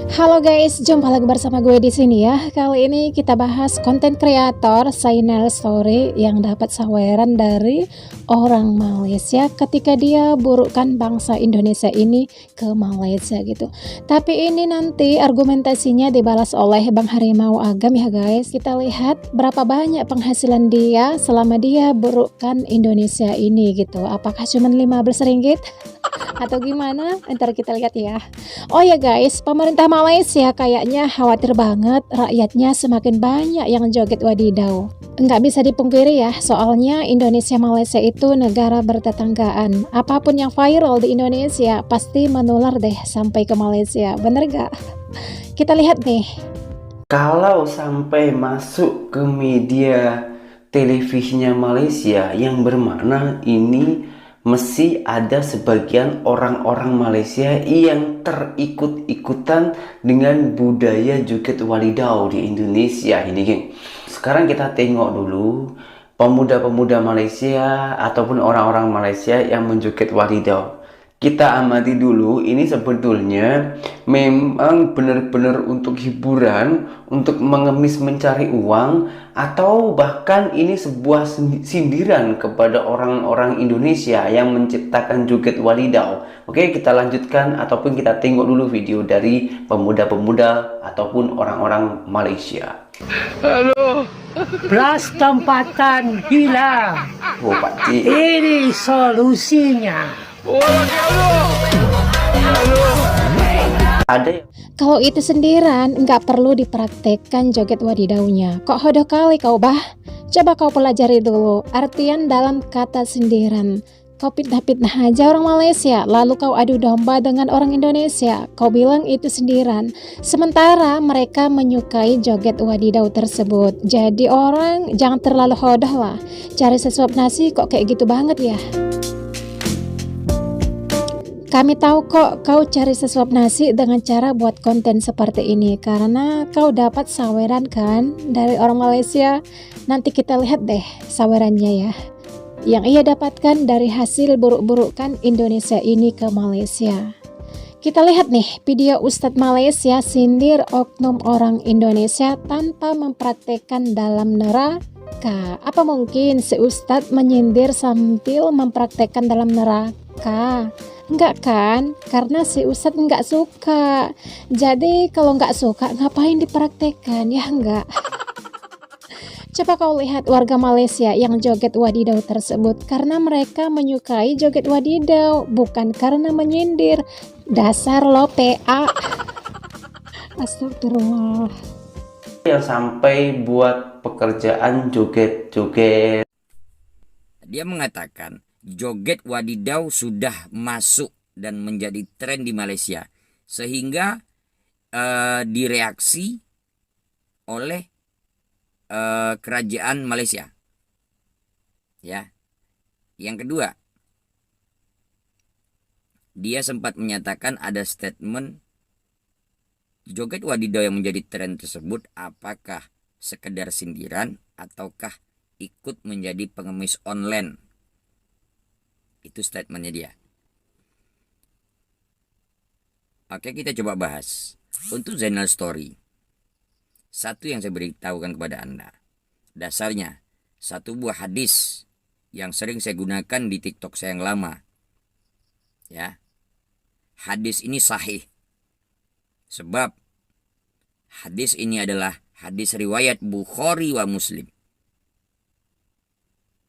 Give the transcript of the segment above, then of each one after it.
Halo guys, jumpa lagi bersama gue di sini ya. Kali ini kita bahas konten kreator Zainal Story yang dapat saweran dari orang Malaysia ketika dia burukkan bangsa Indonesia ini ke Malaysia gitu. Tapi ini nanti argumentasinya dibalas oleh Bang Harimau Agam ya guys. Kita lihat berapa banyak penghasilan dia selama dia burukkan Indonesia ini gitu. Apakah cuma 15 ringgit? Atau gimana? Ntar kita lihat ya. Oh ya guys, pemerintah Malaysia kayaknya khawatir banget rakyatnya semakin banyak yang joget wadidaw. Nggak bisa dipungkiri ya, soalnya Indonesia Malaysia itu negara bertetanggaan. Apapun yang viral di Indonesia pasti menular deh sampai ke Malaysia. Bener gak? Kita lihat nih. Kalau sampai masuk ke media televisinya Malaysia, yang bermakna ini mesti ada sebagian orang-orang Malaysia yang terikut-ikutan dengan budaya joget walidau di Indonesia ini, geng. Sekarang kita tengok dulu pemuda-pemuda Malaysia ataupun orang-orang Malaysia yang menjoget walidau. Kita amati dulu, ini sebetulnya memang benar-benar untuk hiburan, untuk mengemis mencari uang, atau bahkan ini sebuah sindiran kepada orang-orang Indonesia yang menciptakan joget walidau. Oke, kita lanjutkan ataupun kita tengok dulu video dari pemuda-pemuda ataupun orang-orang Malaysia. Halo. Beras tempatan hilang. Oh, Pak Cik. Ini solusinya. Ada yang Kalau itu sendiran, nggak perlu dipraktekkan joget wadidaunya. Kok hodoh kali kau bah? Coba kau pelajari dulu artian dalam kata sendiran. Kau fitnah-fitnah aja orang Malaysia, lalu kau adu domba dengan orang Indonesia. Kau bilang itu sendiran, sementara mereka menyukai joget wadidau tersebut. Jadi orang jangan terlalu hodoh lah. Cari sesuap nasi kok kayak gitu banget ya. Kami tahu kok kau cari sesuap nasi dengan cara buat konten seperti ini karena kau dapat saweran kan dari orang Malaysia. Nanti kita lihat deh sawerannya ya, yang ia dapatkan dari hasil buruk-burukan Indonesia ini ke Malaysia. Kita lihat nih video Ustadz Malaysia sindir oknum orang Indonesia tanpa mempraktekkan dalam neraka. Apa mungkin si Ustadz menyindir sambil mempraktekkan dalam neraka? Enggak kan? Karena si Ustadz enggak suka. Jadi kalau enggak suka ngapain dipraktekkan? Ya enggak. Coba kau lihat warga Malaysia yang joget wadidau tersebut karena mereka menyukai joget wadidau, bukan karena menyindir. Dasar lo PA. Astagfirullah. yang sampai buat pekerjaan joget-joget. Dia mengatakan joget wadidau sudah masuk dan menjadi tren di Malaysia sehingga direaksi oleh kerajaan Malaysia. Ya. Yang kedua, dia sempat menyatakan ada statement joget wadidau yang menjadi tren tersebut apakah sekedar sindiran ataukah ikut menjadi pengemis online. Itu statementnya dia. Oke, kita coba bahas. Untuk Zainal Story, satu yang saya beritahukan kepada Anda. Dasarnya, satu buah hadis yang sering saya gunakan di TikTok saya yang lama. Ya. Hadis ini sahih. Sebab hadis ini adalah hadis riwayat Bukhari wa Muslim.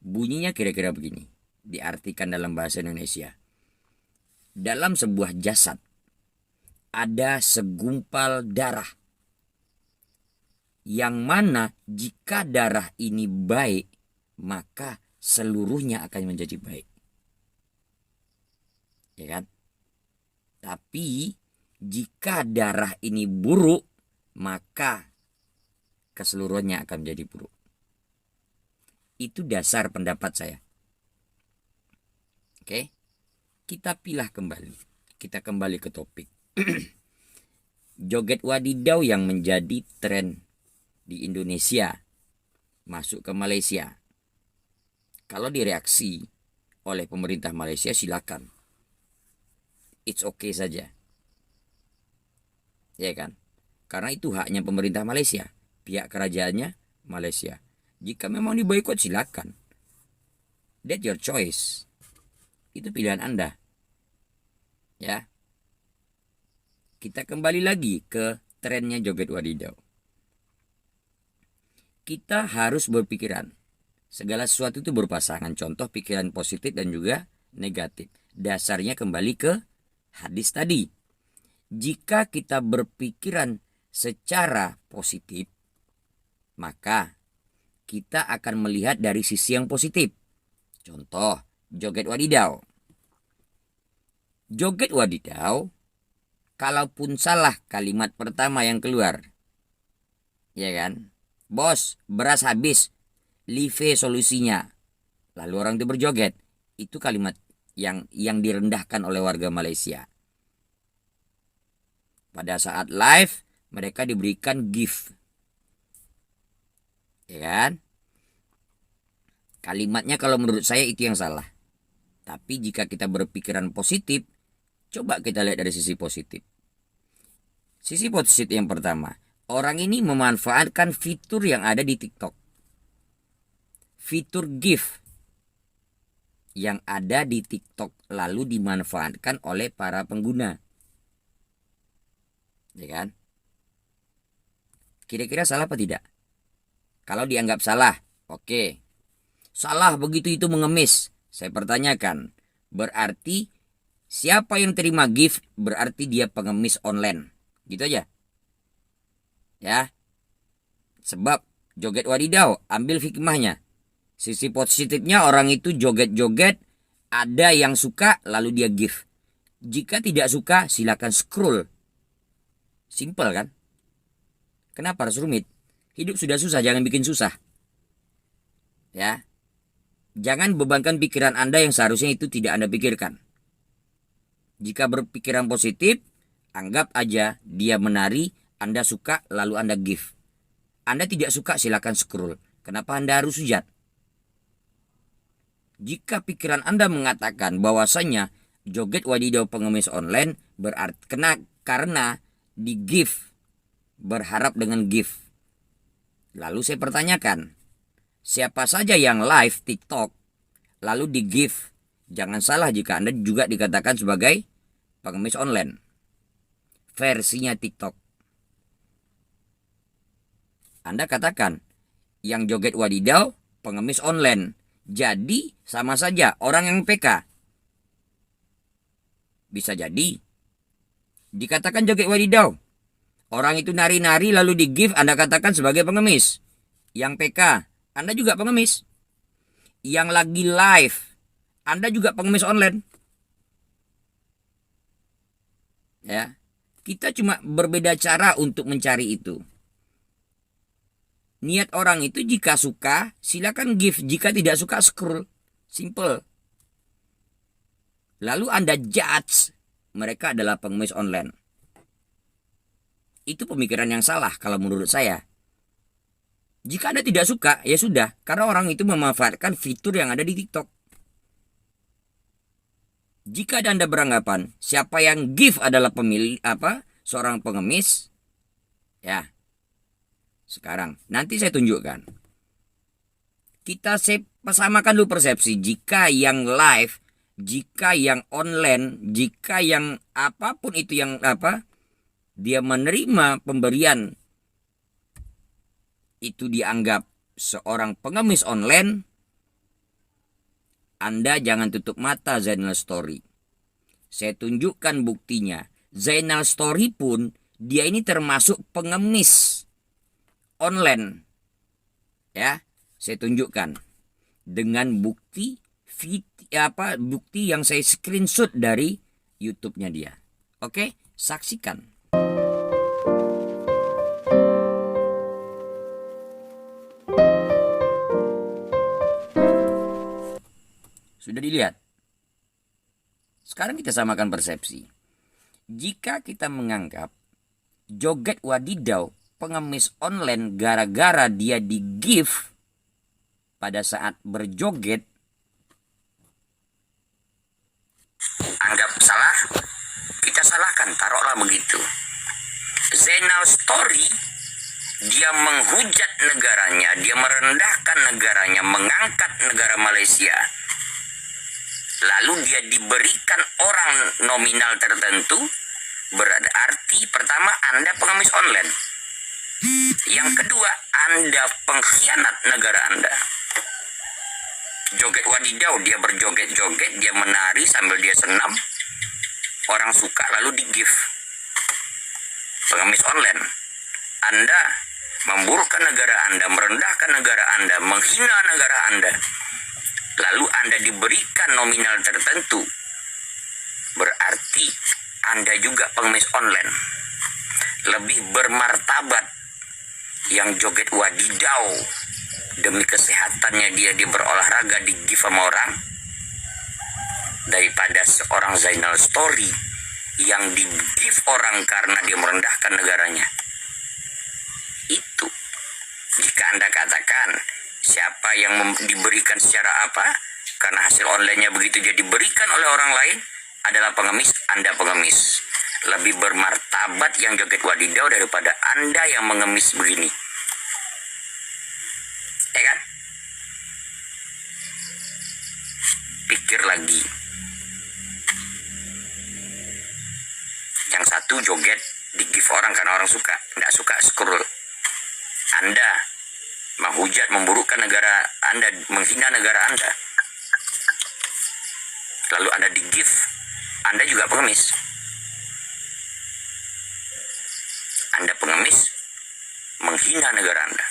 Bunyinya kira-kira begini. Diartikan dalam bahasa Indonesia. Dalam sebuah jasad ada segumpal darah. Yang mana jika darah ini baik, maka seluruhnya akan menjadi baik. Ya kan? Tapi jika darah ini buruk, maka keseluruhannya akan menjadi buruk. Itu dasar pendapat saya. Oke, kita pilah kembali. Kita kembali ke topik. Joget wadidau yang menjadi tren di Indonesia masuk ke Malaysia. Kalau direaksi oleh pemerintah Malaysia silakan. It's okay saja. ya kan? Karena itu haknya pemerintah Malaysia, pihak kerajaannya Malaysia. Jika memang diboikot silakan. That's your choice. Itu pilihan Anda. Ya. Kita kembali lagi ke trennya joget wadidaw. Kita harus berpikiran. Segala sesuatu itu berpasangan. Contoh pikiran positif dan juga negatif. Dasarnya kembali ke hadis tadi. Jika kita berpikiran secara positif, maka kita akan melihat dari sisi yang positif. Contoh, joget wadidaw. Joget wadidaw, kalaupun salah kalimat pertama yang keluar, ya kan? Bos, beras habis, live solusinya. Lalu orang itu berjoget. Itu kalimat yang direndahkan oleh warga Malaysia. Pada saat live, mereka diberikan gift. Ya kan? Kalimatnya kalau menurut saya itu yang salah. Tapi jika kita berpikiran positif, coba kita lihat dari sisi positif. Sisi positif yang pertama, orang ini memanfaatkan fitur yang ada di TikTok. Fitur gift yang ada di TikTok lalu dimanfaatkan oleh para pengguna. Ya kan? Kira-kira salah apa tidak? Kalau dianggap salah, oke. Salah begitu itu mengemis. Saya pertanyakan, berarti siapa yang terima gift berarti dia pengemis online. Gitu aja. Ya. Sebab joget wadidaw, ambil hikmahnya. Sisi positifnya orang itu joget-joget, ada yang suka lalu dia gift. Jika tidak suka silakan scroll. Simple kan? Kenapa harus rumit? Hidup sudah susah, jangan bikin susah. Ya. Jangan bebankan pikiran Anda yang seharusnya itu tidak Anda pikirkan. Jika berpikiran positif, anggap aja dia menari, Anda suka lalu Anda gift. Anda tidak suka silakan scroll. Kenapa Anda harus sujud? Jika pikiran Anda mengatakan bahwasanya joget wadidaw pengemis online berarti karena di gift, berharap dengan gift. Lalu saya pertanyakan, siapa saja yang live TikTok lalu di gift? Jangan salah jika Anda juga dikatakan sebagai pengemis online. Versinya TikTok. Anda katakan yang joget wadidaw pengemis online. Jadi sama saja orang yang PK. Bisa jadi dikatakan joget wadidaw. Orang itu nari-nari lalu di gift Anda katakan sebagai pengemis. Yang PK, Anda juga pengemis. Yang lagi live, Anda juga pengemis online. Ya. Kita cuma berbeda cara untuk mencari itu. Niat orang itu jika suka silakan gift, jika tidak suka scroll. Simple. Lalu Anda judge mereka adalah pengemis online. Itu pemikiran yang salah kalau menurut saya. Jika Anda tidak suka, ya sudah. Karena orang itu memanfaatkan fitur yang ada di TikTok. Jika Anda beranggapan siapa yang gift adalah pemilih seorang pengemis, ya. Sekarang nanti saya tunjukkan. Kita samakan dulu persepsi. Jika yang live, jika yang online, jika yang apapun itu yang dia menerima pemberian itu dianggap seorang pengemis online, Anda jangan tutup mata Zainal Story. Saya tunjukkan buktinya. Zainal Story pun dia ini termasuk pengemis online. Ya, saya tunjukkan dengan bukti bukti yang saya screenshot dari YouTube-nya dia. Oke, saksikan. Sudah dilihat? Sekarang kita samakan persepsi. Jika kita menganggap joget wadidaw pengemis online gara-gara dia di gift pada saat berjoget, anggap salah, kita salahkan, taruhlah begitu. Zainal Story, dia menghujat negaranya, dia merendahkan negaranya, mengangkat negara Malaysia. Lalu dia diberikan orang nominal tertentu, berarti pertama Anda pengemis online. Yang kedua, Anda pengkhianat negara Anda. Joget wadidau, dia berjoget-joget, dia menari sambil dia senam. Orang suka lalu di-gift. Pengemis online. Anda memburukkan negara Anda, merendahkan negara Anda, menghina negara Anda. Lalu Anda diberikan nominal tertentu. Berarti Anda juga pengemis online. Lebih bermartabat yang joget wadidau demi kesehatannya dia berolahraga di-give sama orang daripada seorang Zainal Story yang di-give orang karena dia merendahkan negaranya. Itu jika Anda katakan siapa yang diberikan secara apa karena hasil online-nya begitu dia diberikan oleh orang lain adalah pengemis, Anda pengemis. Lebih bermartabat yang joget wadidau daripada Anda yang mengemis begini. Ya kan? Pikir lagi. Yang satu joget di-give orang karena orang suka, tidak suka scroll. Anda menghujat, memburukkan negara Anda, menghina negara Anda. Lalu Anda di-give, Anda juga pengemis. Anda pengemis, menghina negara Anda.